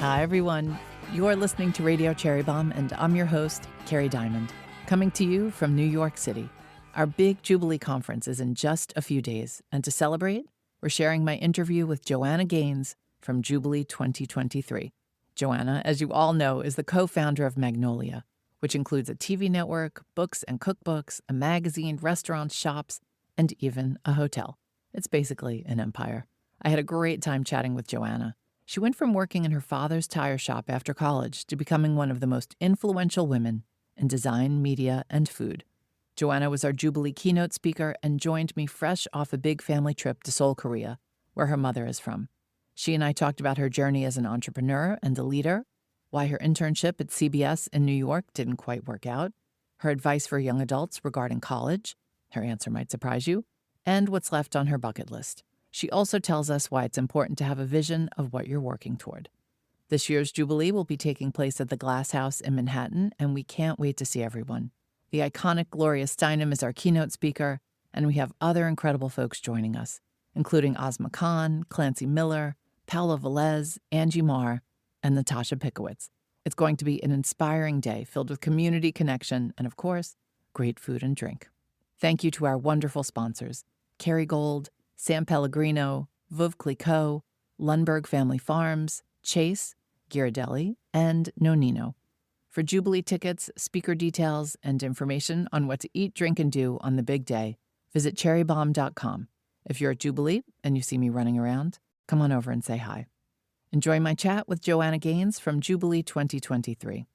Hi, everyone. You're listening to Radio Cherry Bombe, and I'm your host, Kerry Diamond, coming to you from New York City. Our big Jubilee conference is in just a few days, and to celebrate, we're sharing my interview with Joanna Gaines from Jubilee 2023. Joanna, as you all know, is the co-founder of Magnolia, which includes a TV network, books and cookbooks, a magazine, restaurants, shops, and even a hotel. It's basically an empire. I had a great time chatting with Joanna. She went from working in her father's tire shop after college to becoming one of the most influential women in design, media, and food. Joanna was our Jubilee keynote speaker and joined me fresh off a big family trip to Seoul, Korea, where her mother is from. She and I talked about her journey as an entrepreneur and a leader, why her internship at CBS in New York didn't quite work out, her advice for young adults regarding college, her answer might surprise you, and what's left on her bucket list. She also tells us why it's important to have a vision of what you're working toward. This year's Jubilee will be taking place at the Glass House in Manhattan, and we can't wait to see everyone. The iconic Gloria Steinem is our keynote speaker, and we have other incredible folks joining us, including Ozma Khan, Clancy Miller, Paula Velez, Angie Marr, and Natasha Pickowicz. It's going to be an inspiring day filled with community connection and, of course, great food and drink. Thank you to our wonderful sponsors, Kerrygold, San Pellegrino, Veuve Clicquot, Lundberg Family Farms, Chase, Ghirardelli, and Nonino. For Jubilee tickets, speaker details, and information on what to eat, drink, and do on the big day, visit cherrybombe.com. If you're at Jubilee and you see me running around, come on over and say hi. Enjoy my chat with Joanna Gaines from Jubilee 2023.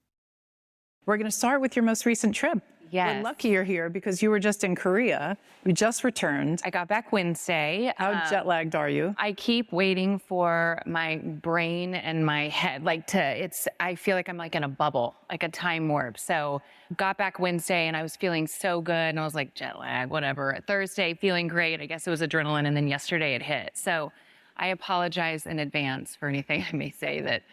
We're going to start with your most recent trip. Yes. We're lucky you're here because you were just in Korea. You just returned. I got back Wednesday. How jet lagged are you? I keep waiting for my brain and my head, I feel like I'm like in a bubble, like a time warp. So got back Wednesday and I was feeling so good and I was like, jet lag, whatever. Thursday, feeling great. I guess it was adrenaline. And then yesterday it hit. So I apologize in advance for anything I may say that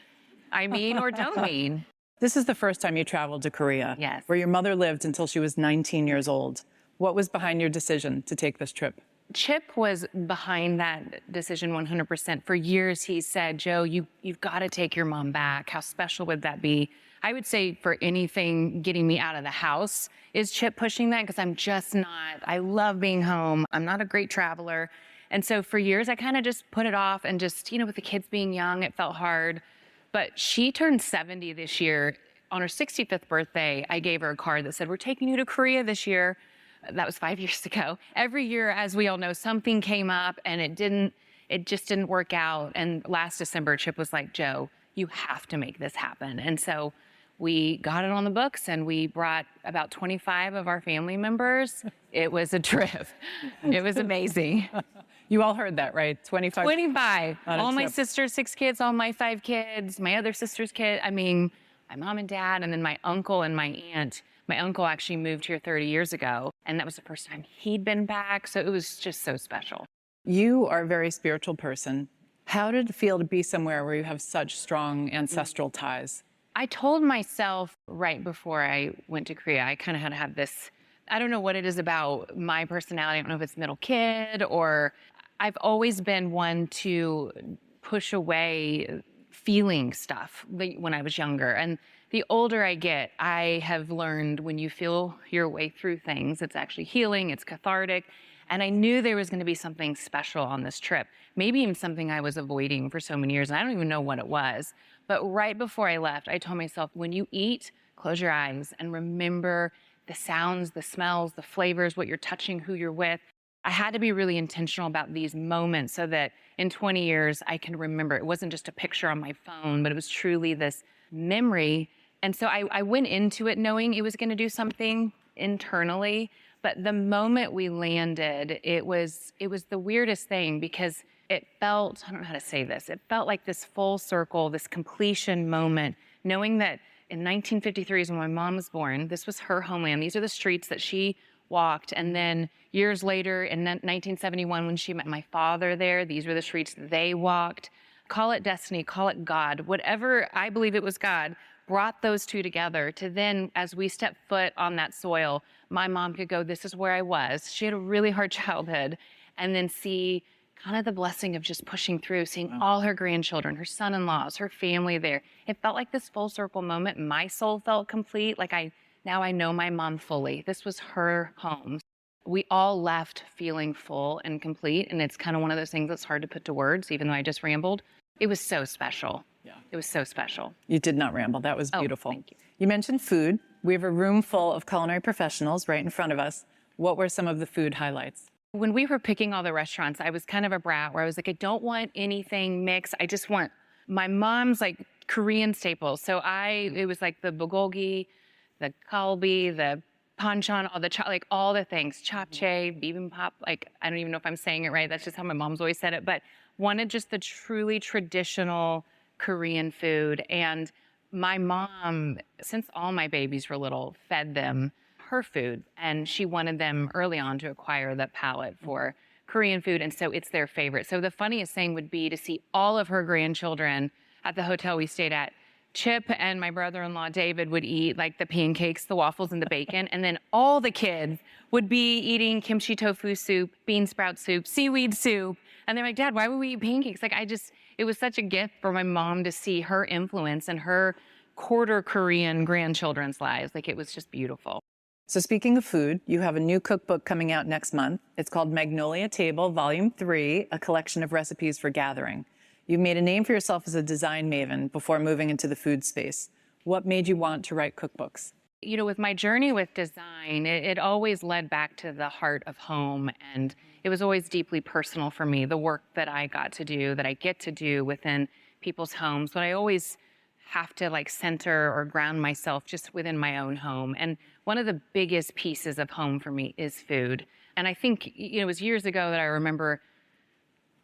I mean or don't mean. This is the first time you traveled to Korea. Yes. Where your mother lived until she was 19 years old. What was behind your decision to take this trip? Chip was behind that decision 100%. For years, he said, Joe, you've got to take your mom back. How special would that be? I would say for anything getting me out of the house is Chip pushing that because I'm just not. I love being home. I'm not a great traveler. And so for years, I kind of just put it off and just, with the kids being young, it felt hard. But she turned 70 this year. On her 65th birthday, I gave her a card that said, we're taking you to Korea this year. That was 5 years ago. Every year, as we all know, something came up and it just didn't work out. And last December, Chip was like, Joe, you have to make this happen. And so we got it on the books and we brought about 25 of our family members. It was a trip. It was amazing. You all heard that, right? 25? 25. On a All my trip. sisters, 6 kids, all my 5 kids, my other sister's kid. I mean, my mom and dad, and then my uncle and my aunt. My uncle actually moved here 30 years ago, and that was the first time he'd been back, so it was just so special. You are a very spiritual person. How did it feel to be somewhere where you have such strong ancestral ties? I told myself right before I went to Korea, I kind of had to have this, I don't know what it is about my personality. I don't know if it's middle kid or I've always been one to push away feeling stuff when I was younger. And the older I get, I have learned when you feel your way through things, it's actually healing, it's cathartic. And I knew there was going to be something special on this trip, maybe even something I was avoiding for so many years. And I don't even know what it was. But right before I left, I told myself, when you eat, close your eyes and remember the sounds, the smells, the flavors, what you're touching, who you're with. I had to be really intentional about these moments so that in 20 years, I can remember. It wasn't just a picture on my phone, but it was truly this memory. And so I went into it knowing it was going to do something internally. But the moment we landed, it was the weirdest thing because it felt, I don't know how to say this, it felt like this full circle, this completion moment, knowing that in 1953 is when my mom was born. This was her homeland. These are the streets that she walked. And then years later, in 1971, when she met my father there, these were the streets they walked. Call it destiny, call it God, whatever, I believe it was God, brought those two together to then, as we stepped foot on that soil, my mom could go, this is where I was. She had a really hard childhood, and then see kind of the blessing of just pushing through, seeing all her grandchildren, her son-in-laws, her family there. It felt like this full circle moment. My soul felt complete. Like now I know my mom fully. This was her home. We all left feeling full and complete. And it's kind of one of those things that's hard to put to words, even though I just rambled. It was so special. Yeah. It was so special. You did not ramble. That was beautiful. Thank you. You mentioned food. We have a room full of culinary professionals right in front of us. What were some of the food highlights? When we were picking all the restaurants, I was kind of a brat where I was like, I don't want anything mixed. I just want my mom's like Korean staples. So it was like the bulgogi, the kalbi, the panchan, all the things, japchae, bibimbap. Like, I don't even know if I'm saying it right. That's just how my mom's always said it. But wanted just the truly traditional Korean food. And my mom, since all my babies were little, fed them her food, and she wanted them early on to acquire the palate for Korean food, and so it's their favorite. So the funniest thing would be to see all of her grandchildren at the hotel we stayed at. Chip and my brother-in-law David would eat like the pancakes, the waffles, and the bacon, and then all the kids would be eating kimchi tofu soup, bean sprout soup, seaweed soup, and they're like, Dad, why would we eat pancakes? Like, it was such a gift for my mom to see her influence and her quarter Korean grandchildren's lives. Like, it was just beautiful. So speaking of food, you have a new cookbook coming out next month. It's called Magnolia Table, Volume 3, a collection of recipes for gathering. You've made a name for yourself as a design maven before moving into the food space. What made you want to write cookbooks? You know, with my journey with design, it always led back to the heart of home, and it was always deeply personal for me, the work that I got to do, that I get to do within people's homes. But I always have to like center or ground myself just within my own home. And one of the biggest pieces of home for me is food. And I think, you know, it was years ago that I remember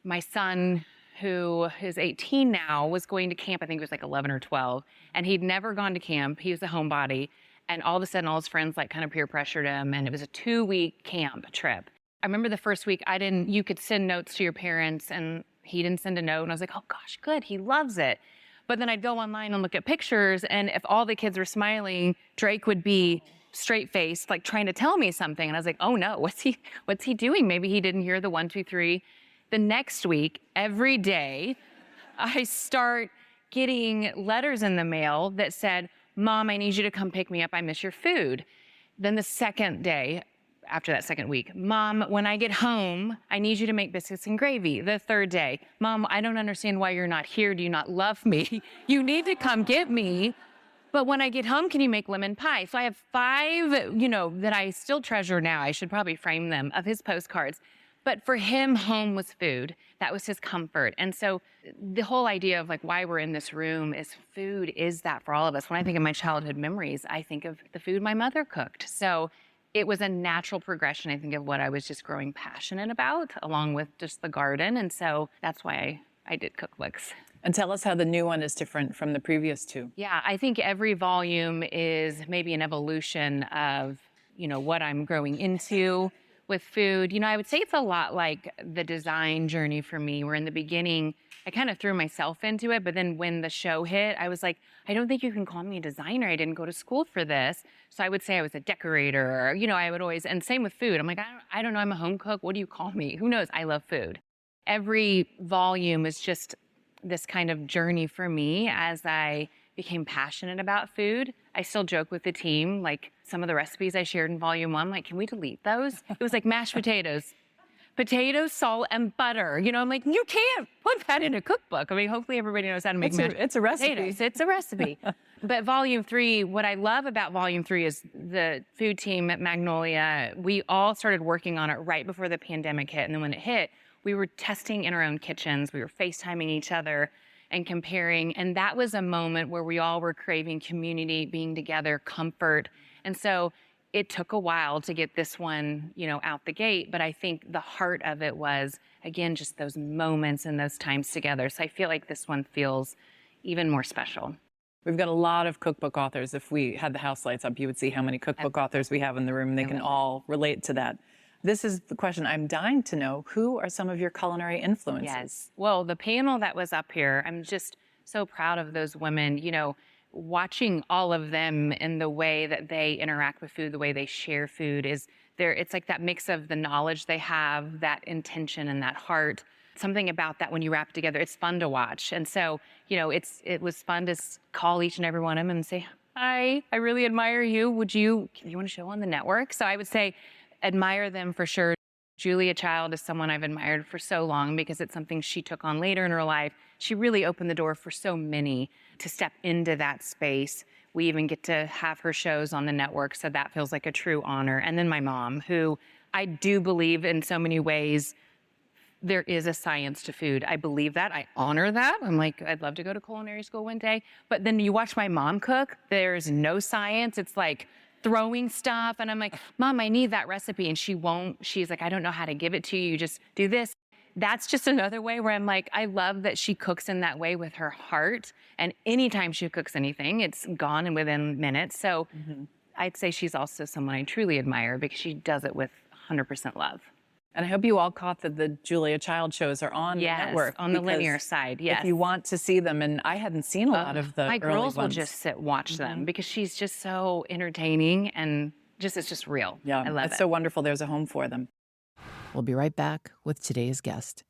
my son, who is 18 now, was going to camp. I think it was like 11 or 12. And he'd never gone to camp. He was a homebody. And all of a sudden, all his friends like kind of peer pressured him. And it was a 2-week camp trip. I remember the first week, you could send notes to your parents, and he didn't send a note. And I was like, oh gosh, good, he loves it. But then I'd go online and look at pictures, and if all the kids were smiling, Drake would be straight-faced, like trying to tell me something. And I was like, oh no, what's he doing? Maybe he didn't hear the 1, 2, 3. The next week, every day, I start getting letters in the mail that said, Mom, I need you to come pick me up. I miss your food. Then the second day, after that second week, Mom, when I get home, I need you to make biscuits and gravy. The third day, Mom, I don't understand why you're not here. Do you not love me? You need to come get me. But when I get home, can you make lemon pie? So I have 5, that I still treasure now. I should probably frame them, of his postcards. But for him, home was food. That was his comfort. And so the whole idea of like why we're in this room is food is that for all of us. When I think of my childhood memories, I think of the food my mother cooked. So it was a natural progression, I think, of what I was just growing passionate about, along with just the garden. And so that's why I did cookbooks. And tell us how the new one is different from the previous 2. Yeah, I think every volume is maybe an evolution of, what I'm growing into with food. I would say it's a lot like the design journey for me, where in the beginning, I kind of threw myself into it, but then when the show hit, I was like, I don't think you can call me a designer. I didn't go to school for this. So I would say I was a decorator, or, I would always, and same with food. I'm like, I don't know, I'm a home cook. What do you call me? Who knows? I love food. Every volume is just this kind of journey for me as I became passionate about food. I still joke with the team, like some of the recipes I shared in volume 1, like, can we delete those? It was like mashed potatoes, salt, and butter. I'm like, you can't put that in a cookbook. I mean, hopefully everybody knows how to make mashed it's a recipe. potatoes. It's a recipe. But volume 3, what I love about volume 3 is the food team at Magnolia. We all started working on it right before the pandemic hit. And then when it hit, we were testing in our own kitchens. We were FaceTiming each other and comparing. And that was a moment where we all were craving community, being together, comfort. And so it took a while to get this one, out the gate. But I think the heart of it was, again, just those moments and those times together. So I feel like this one feels even more special. We've got a lot of cookbook authors. If we had the house lights up, you would see how many cookbook authors we have in the room. They can all relate to that. This is the question I'm dying to know. Who are some of your culinary influences? Yes. Well, the panel that was up here, I'm just so proud of those women, watching all of them in the way that they interact with food, the way they share food it's like that mix of the knowledge they have, that intention and that heart. something about that when you wrap it together, it's fun to watch. And so, it was fun to call each and every one of them and say, hi, I really admire you. You want to show on the network? So I would say admire them for sure. Julia Child is someone I've admired for so long because it's something she took on later in her life. She really opened the door for so many to step into that space. We even get to have her shows on the network, so that feels like a true honor. And then my mom, who I do believe in so many ways there is a science to food. I believe that. I honor that. I'm like, I'd love to go to culinary school one day. But then you watch my mom cook, there's no science. It's like throwing stuff. And I'm like, Mom, I need that recipe. And she won't. She's like, I don't know how to give it to you. You just do this. That's just another way where I'm like, I love that she cooks in that way with her heart. And anytime she cooks anything, it's gone and within minutes. So I'd say she's also someone I truly admire because she does it with 100% love. And I hope you all caught that the Julia Child shows are on the network. On the linear side, yes. If you want to see them, and I hadn't seen a lot of the my early girls will ones. just watch them because she's just so entertaining and it's just real. Yeah, I love it's it. so wonderful. There's a home for them. We'll be right back with today's guest.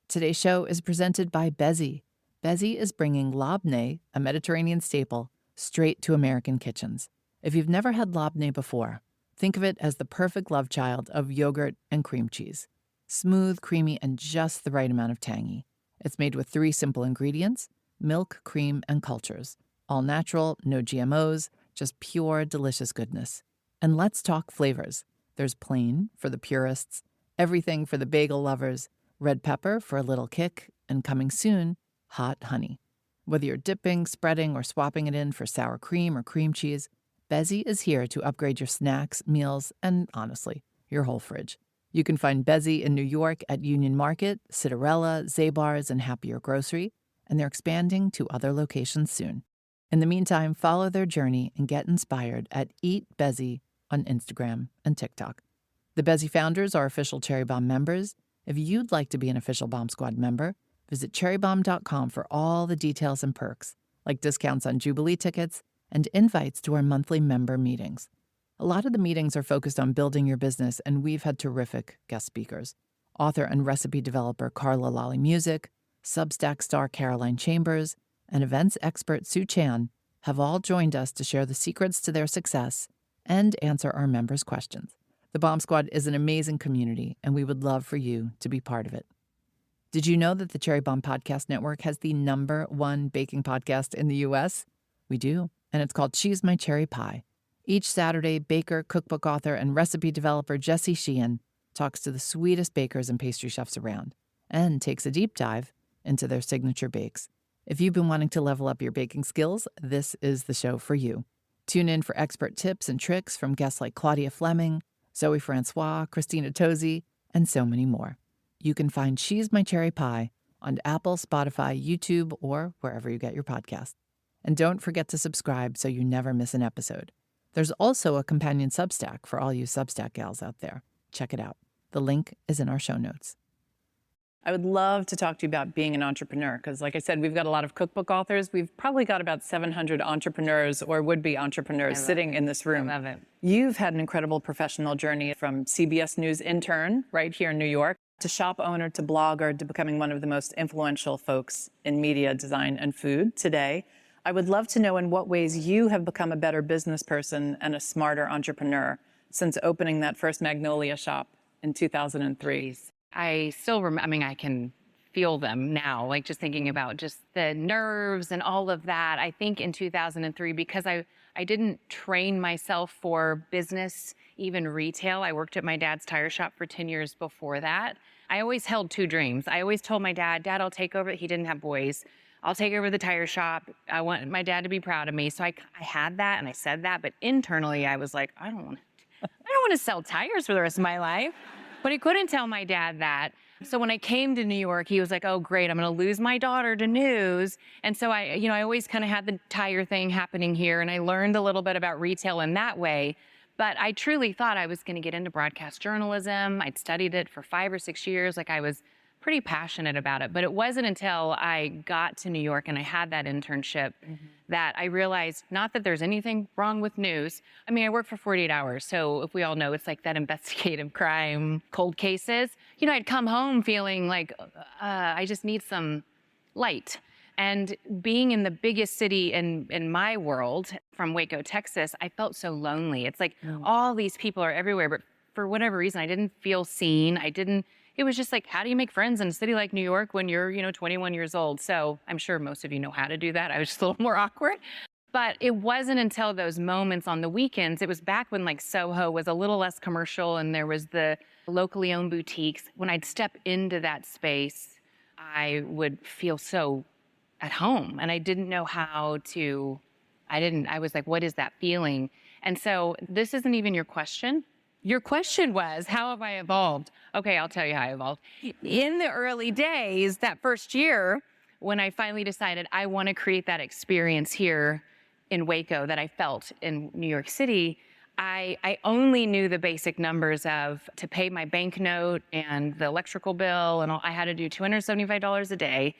Today's show is presented by Bezzy. Bezzy is bringing labneh, a Mediterranean staple, straight to American kitchens. If you've never had labneh before, think of it as the perfect love child of yogurt and cream cheese. Smooth, creamy, and just the right amount of tangy. It's made with 3 simple ingredients: milk, cream, and cultures. All natural, no GMOs, just pure, delicious goodness. And let's talk flavors. There's plain for the purists, everything for the bagel lovers, red pepper for a little kick, and coming soon, hot honey. Whether you're dipping, spreading, or swapping it in for sour cream or cream cheese, Bezzy is here to upgrade your snacks, meals, and honestly, your whole fridge. You can find Bezzy in New York at Union Market, Citarella, Zabar's, and Happier Grocery, and they're expanding to other locations soon. In the meantime, follow their journey and get inspired at Eat Bezzy on Instagram and TikTok. The Bezzy founders are official Cherry Bombe members. If you'd like to be an official Bomb Squad member, visit cherrybombe.com for all the details and perks, like discounts on Jubilee tickets and invites to our monthly member meetings. A lot of the meetings are focused on building your business, and we've had terrific guest speakers. Author and recipe developer Carla Lolly Music, Substack star Caroline Chambers, and events expert Sue Chan have all joined us to share the secrets to their success and answer our members' questions. The Bomb Squad is an amazing community, and we would love for you to be part of it. Did you know that the Cherry Bombe Podcast Network has the #1 baking podcast in the U.S.? We do, and it's called She's My Cherry Pie. Each Saturday, baker, cookbook author, and recipe developer Jessie Sheehan talks to the sweetest bakers and pastry chefs around and takes a deep dive into their signature bakes. If you've been wanting to level up your baking skills, this is the show for you. Tune in for expert tips and tricks from guests like Claudia Fleming, Zoe Francois, Christina Tosi, and so many more. You can find She's My Cherry Pie on Apple, Spotify, YouTube, or wherever you get your podcasts. And don't forget to subscribe so you never miss an episode. There's also a companion Substack for all you Substack gals out there. Check it out. The link is in our show notes. I would love to talk to you about being an entrepreneur because, like I said, we've got a lot of cookbook authors. We've probably got about 700 entrepreneurs or would-be entrepreneurs sitting in this room. I love it. You've had an incredible professional journey from CBS News intern right here in New York to shop owner to blogger to becoming one of the most influential folks in media, design, and food today. I would love to know in what ways you have become a better business person and a smarter entrepreneur since opening that first Magnolia shop in 2003. I still remember, I mean, I can feel them now, like just thinking about just the nerves and all of that. I think in 2003, because I didn't train myself for business, even retail. I worked at my dad's tire shop for 10 years before that. I always held 2 dreams. I always told my dad, I'll take over. He didn't have boys. I'll take over the tire shop. I want my dad to be proud of me. So I had that and I said that, but internally I was like, I don't want to sell tires for the rest of my life. But I couldn't tell my dad that. So when I came to New York, he was like, oh, great, I'm going to lose my daughter to news. And so I always kind of had the tire thing happening here. And I learned a little bit about retail in that way. But I truly thought I was going to get into broadcast journalism. I'd studied it for 5 or 6 years. Like I was pretty passionate about it. But it wasn't until I got to New York and I had that internship that I realized not that there's anything wrong with news. I mean, I work for 48 hours. So if we all know, it's like that investigative crime, cold cases. I'd come home feeling like I just need some light. And being in the biggest city in my world, from Waco, Texas, I felt so lonely. It's like all these people are everywhere, but for whatever reason, I didn't feel seen. It was just like, how do you make friends in a city like New York when you're, 21 years old? So I'm sure most of you know how to do that. I was just a little more awkward. But it wasn't until those moments on the weekends, it was back when like Soho was a little less commercial and there was the locally owned boutiques. When I'd step into that space, I would feel so at home, and I didn't know how to, I was like, what is that feeling? And so this isn't even your question. Your question was, how have I evolved? Okay, I'll tell you how I evolved. In the early days, that first year, when I finally decided I want to create that experience here in Waco that I felt in New York City, I only knew the basic numbers of to pay my bank note and the electrical bill, and all. I had to do $275 a day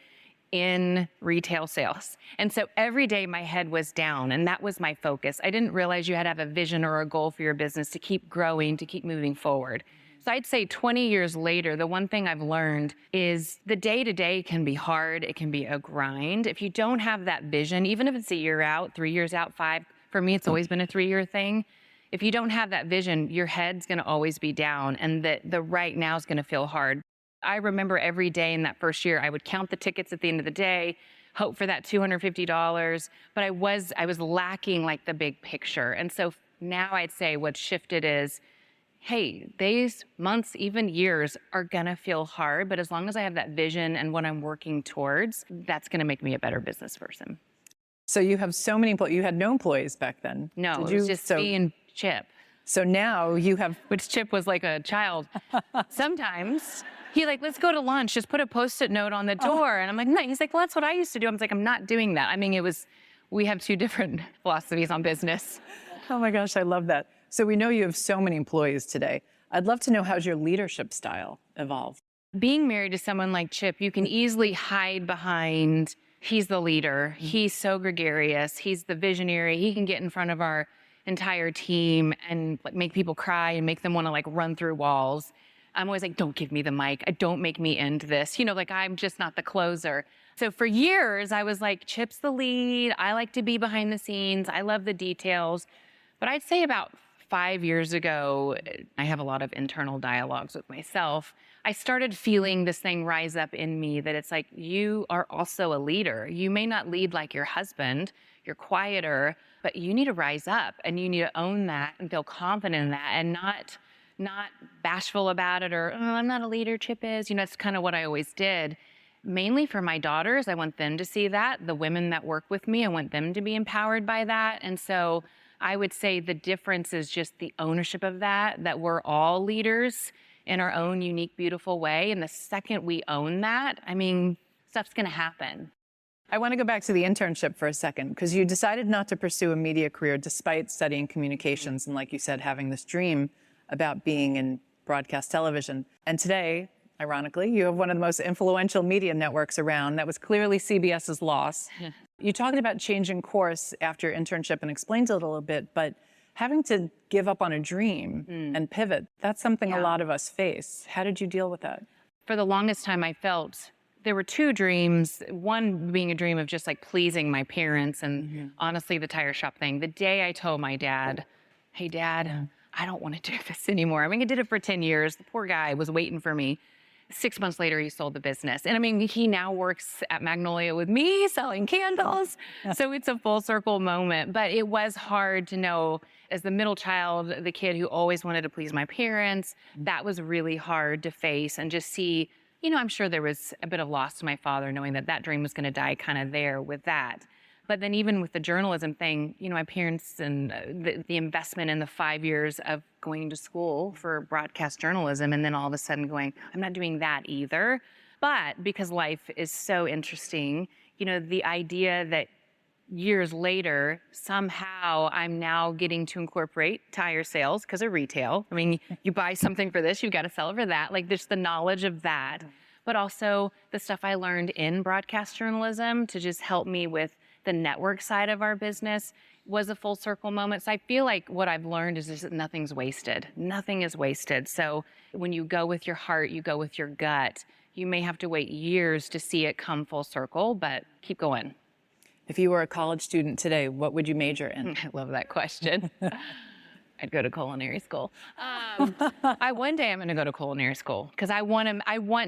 in retail sales. And so every day my head was down, and that was my focus. I didn't realize you had to have a vision or a goal for your business to keep growing, to keep moving forward. So I'd say 20 years later, the one thing I've learned is the day-to-day can be hard. It can be a grind. If you don't have that vision, even if it's a year out, 3 years out, 5, for me, it's always been a 3-year thing. If you don't have that vision, your head's going to always be down, and the right now is going to feel hard. I remember every day in that first year, I would count the tickets at the end of the day, hope for that $250, but I was lacking like the big picture. And so now I'd say what shifted is, hey, these months, even years are gonna feel hard, but as long as I have that vision and what I'm working towards, that's gonna make me a better business person. So you have so many employees. You had no employees back then. No, it was just me and Chip. So now you have... Which Chip was like a child. Sometimes he like, let's go to lunch, just put a Post-it note on the door. And I'm like, no. He's like, well, that's what I used to do. I was like, I'm not doing that. I mean, we have two different philosophies on business. Oh my gosh, I love that. So we know you have so many employees today. I'd love to know, how's your leadership style evolved? Being married to someone like Chip, you can easily hide behind, he's the leader. He's so gregarious. He's the visionary. He can get in front of our entire team and like make people cry and make them want to like run through walls. I'm always like, don't give me the mic. Don't make me end this. Like I'm just not the closer. So for years, I was like, Chip's the lead. I like to be behind the scenes. I love the details. But I'd say about 5 years ago, I have a lot of internal dialogues with myself. I started feeling this thing rise up in me that it's like, you are also a leader. You may not lead like your husband, you're quieter, but you need to rise up and you need to own that and feel confident in that and not bashful about it or, oh, I'm not a leader, Chip is. That's kind of what I always did. Mainly for my daughters, I want them to see that. The women that work with me, I want them to be empowered by that. And so I would say the difference is just the ownership of that we're all leaders in our own unique, beautiful way. And the second we own that, I mean, stuff's going to happen. I want to go back to the internship for a second, because you decided not to pursue a media career despite studying communications and, like you said, having this dream about being in broadcast television. And today, ironically, you have one of the most influential media networks around. That was clearly CBS's loss. Yeah. You talked about changing course after your internship and explained it a little bit, but having to give up on a dream and pivot, that's something a lot of us face. How did you deal with that? For the longest time, I felt there were two dreams, one being a dream of just like pleasing my parents and honestly the tire shop thing. The day I told my dad, hey, Dad, I don't want to do this anymore. I mean, I did it for 10 years. The poor guy was waiting for me. 6 months later, he sold the business. And I mean, he now works at Magnolia with me selling candles. So it's a full circle moment. But it was hard to know, as the middle child, the kid who always wanted to please my parents, that was really hard to face and just see, I'm sure there was a bit of loss to my father knowing that dream was going to die kind of there with that. But then even with the journalism thing, my parents and the investment in the 5 years of going to school for broadcast journalism and then all of a sudden going, I'm not doing that either. But because life is so interesting, the idea that years later, somehow I'm now getting to incorporate tire sales because of retail. I mean, you buy something for this, you've got to sell it for that. Like there's the knowledge of that, but also the stuff I learned in broadcast journalism to just help me with the network side of our business was a full circle moment. So I feel like what I've learned is just that nothing's wasted. Nothing is wasted. So when you go with your heart, you go with your gut, you may have to wait years to see it come full circle, but keep going. If you were a college student today, what would you major in? I love that question. I'd go to culinary school. One day I'm going to go to culinary school because I want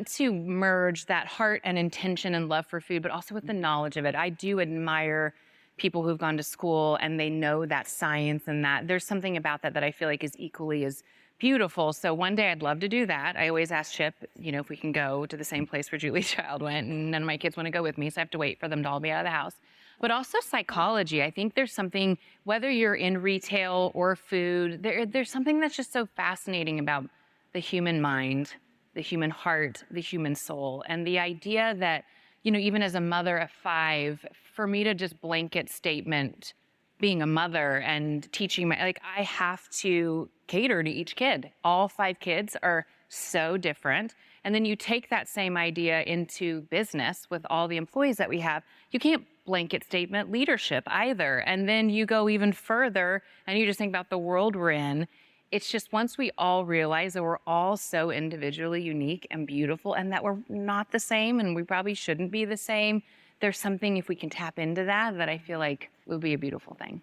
to merge that heart and intention and love for food, but also with the knowledge of it. I do admire people who've gone to school and they know that science and that there's something about that I feel like is equally as beautiful. So one day I'd love to do that. I always ask Chip, if we can go to the same place where Julie's child went, and none of my kids want to go with me, so I have to wait for them to all be out of the house. But also psychology. I think there's something, whether you're in retail or food, there's something that's just so fascinating about the human mind, the human heart, the human soul. And the idea that, even as a mother of 5, for me to just blanket statement being a mother and teaching I have to cater to each kid. All 5 kids are so different. And then you take that same idea into business with all the employees that we have. You can't blanket statement leadership either. And then you go even further and you just think about the world we're in. It's just once we all realize that we're all so individually unique and beautiful and that we're not the same and we probably shouldn't be the same, there's something, if we can tap into that I feel like would be a beautiful thing.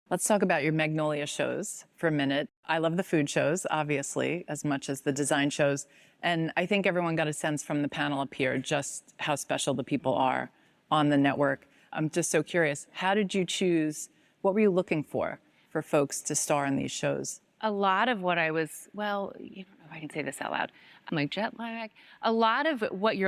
Let's talk about your Magnolia shows for a minute. I love the food shows, obviously, as much as the design shows. And I think everyone got a sense from the panel up here just how special the people are on the network. I'm just so curious, how did you choose, what were you looking for folks to star in these shows? A lot of what I was, well, you don't know if I can say this out loud. I'm like jet lag. A lot of what we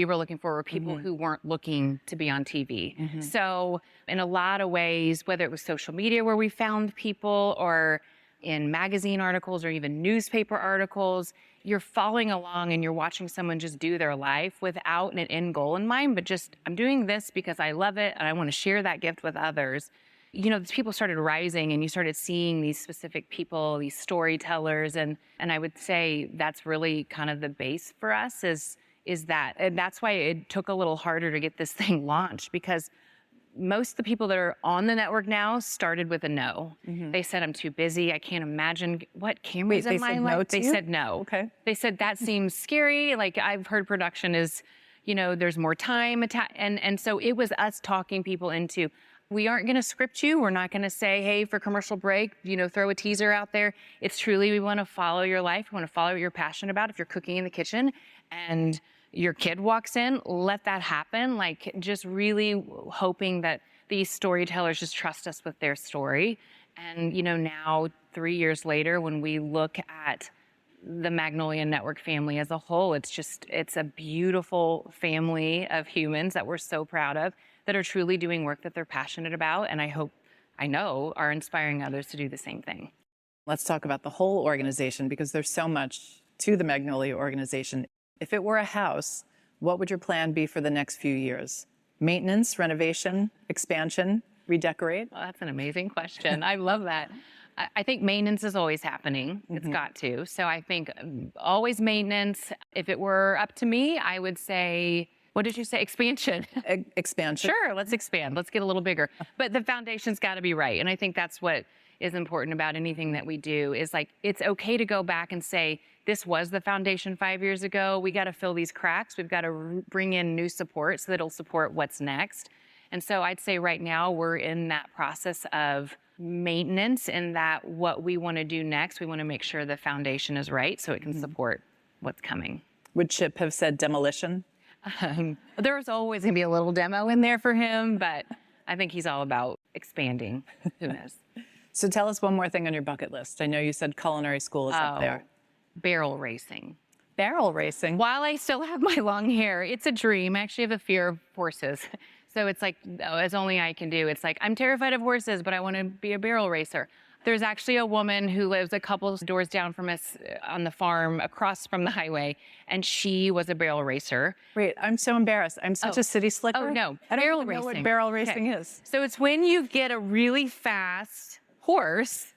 were looking for were people who weren't looking to be on TV. So in a lot of ways, whether it was social media where we found people or in magazine articles or even newspaper articles, you're following along and you're watching someone just do their life without an end goal in mind, but just, I'm doing this because I love it and I want to share that gift with others. These people started rising and you started seeing these specific people, these storytellers. And I would say that's really kind of the base for us is that. And that's why it took a little harder to get this thing launched, because most of the people that are on the network now started with a no. They said, I'm too busy. I can't imagine what cameras in my life. They said no. Okay. They said, that seems scary. Like I've heard production is, there's more time. And so it was us talking people into, we aren't going to script you. We're not going to say, hey, for commercial break, throw a teaser out there. It's truly, we want to follow your life. We want to follow what you're passionate about. If you're cooking in the kitchen and your kid walks in, let that happen. Like just really hoping that these storytellers just trust us with their story. And, now 3 years later, when we look at the Magnolia Network family as a whole, it's a beautiful family of humans that we're so proud of, that are truly doing work that they're passionate about. And I know are inspiring others to do the same thing. Let's talk about the whole organization, because there's so much to the Magnolia organization. If it were a house, what would your plan be for the next few years? Maintenance, renovation, expansion, redecorate? Well, that's an amazing question. I love that. I think maintenance is always happening. It's got to. So I think always maintenance. If it were up to me, I would say, what did you say? Expansion. Expansion. Sure, let's expand. Let's get a little bigger. But the foundation's got to be right. And I think that's what is important about anything that we do is like, it's okay to go back and say, this was the foundation 5 years ago. We got to fill these cracks. We've got to bring in new support so that it'll support what's next. And so I'd say right now we're in that process of maintenance, and that what we want to do next, we want to make sure the foundation is right so it can support what's coming. Would Chip have said demolition? There's always going to be a little demo in there for him, but I think he's all about expanding. Who knows? So tell us one more thing on your bucket list. I know you said culinary school is up there. Barrel racing. Barrel racing? While I still have my long hair, it's a dream. I actually have a fear of horses. So it's like, as only I can do. It's like, I'm terrified of horses, but I want to be a barrel racer. There's actually a woman who lives a couple doors down from us on the farm across from the highway, and she was a barrel racer. Wait, I'm so embarrassed. I'm such a city slicker. Oh, no. I don't barrel even know racing. what barrel racing is. So it's when you get a really fast horse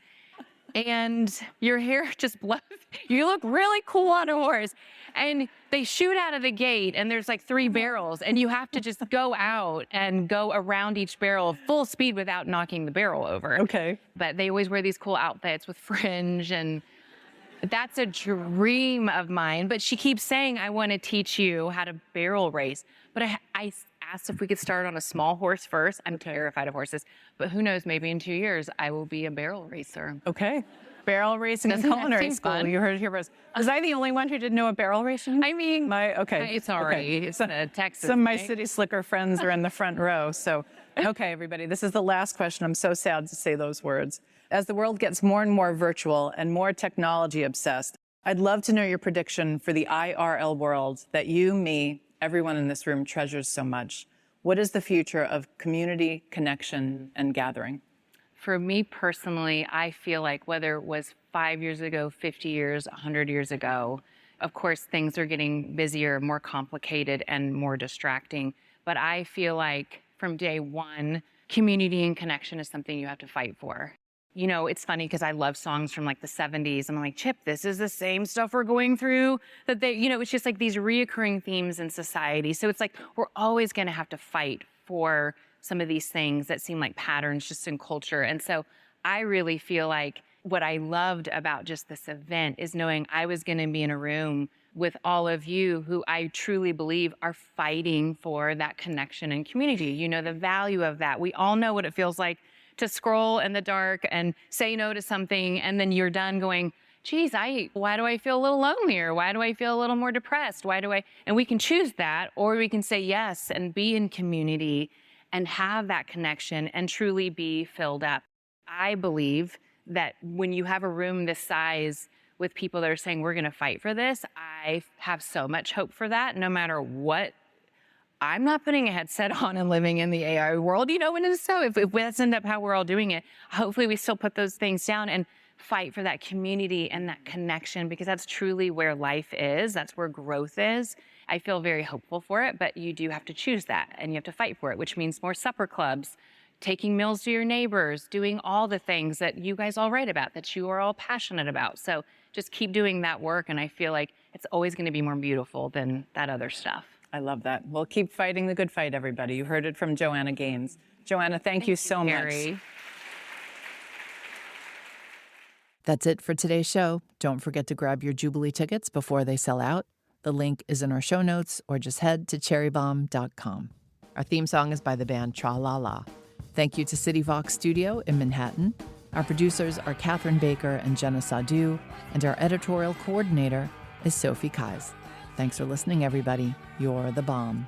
and your hair just blows. You look really cool on a horse. And they shoot out of the gate and there's like 3 barrels and you have to just go out and go around each barrel full speed without knocking the barrel over. Okay. But they always wear these cool outfits with fringe, and that's a dream of mine. But she keeps saying, I want to teach you how to barrel race. But I asked if we could start on a small horse first. I'm terrified of horses, but who knows, maybe in 2 years I will be a barrel racer. Okay. Barrel racing in Doesn't that culinary seem school. fun? You heard it here first. Was I the only one who didn't know what barrel racing? I mean, it's all right. Okay. It's a Texas Some of my thing. City Slicker friends are in the front row. So, okay, everybody, this is the last question. I'm so sad to say those words. As the world gets more and more virtual and more technology obsessed, I'd love to know your prediction for the IRL world that you, me, everyone in this room treasures so much. What is the future of community, connection, and gathering? For me personally, I feel like whether it was 5 years ago, 50 years, 100 years ago, of course, things are getting busier, more complicated, and more distracting. But I feel like from day one, community and connection is something you have to fight for. You know, it's funny because I love songs from like the 70s. I'm like, Chip, this is the same stuff we're going through. That they, you know, it's just like these reoccurring themes in society. So it's like we're always going to have to fight for some of these things that seem like patterns just in culture. And so I really feel like what I loved about just this event is knowing I was going to be in a room with all of you who I truly believe are fighting for that connection and community. You know, the value of that. We all know what it feels like to scroll in the dark and say no to something, and then you're done going, geez, why do I feel a little lonelier? Why do I feel a little more depressed? And we can choose that, or we can say yes and be in community and have that connection and truly be filled up. I believe that when you have a room this size with people that are saying, we're going to fight for this, I have so much hope for that, no matter what. I'm not putting a headset on and living in the AI world, you know, and so if that's end up how we're all doing it, hopefully we still put those things down and fight for that community and that connection, because that's truly where life is. That's where growth is. I feel very hopeful for it, but you do have to choose that and you have to fight for it, which means more supper clubs, taking meals to your neighbors, doing all the things that you guys all write about, that you are all passionate about. So just keep doing that work, and I feel like it's always going to be more beautiful than that other stuff. I love that. Well, keep fighting the good fight, everybody. You heard it from Joanna Gaines. Joanna, thank you so Kerry. much. That's it for today's show. Don't forget to grab your Jubilee tickets before they sell out. The link is in our show notes, or just head to cherrybombe.com. Our theme song is by the band Tra La La. Thank you to City Vox Studio in Manhattan. Our producers are Catherine Baker and Jenna Sadu, and our editorial coordinator is Sophie Kais. Thanks for listening, everybody. You're the bomb.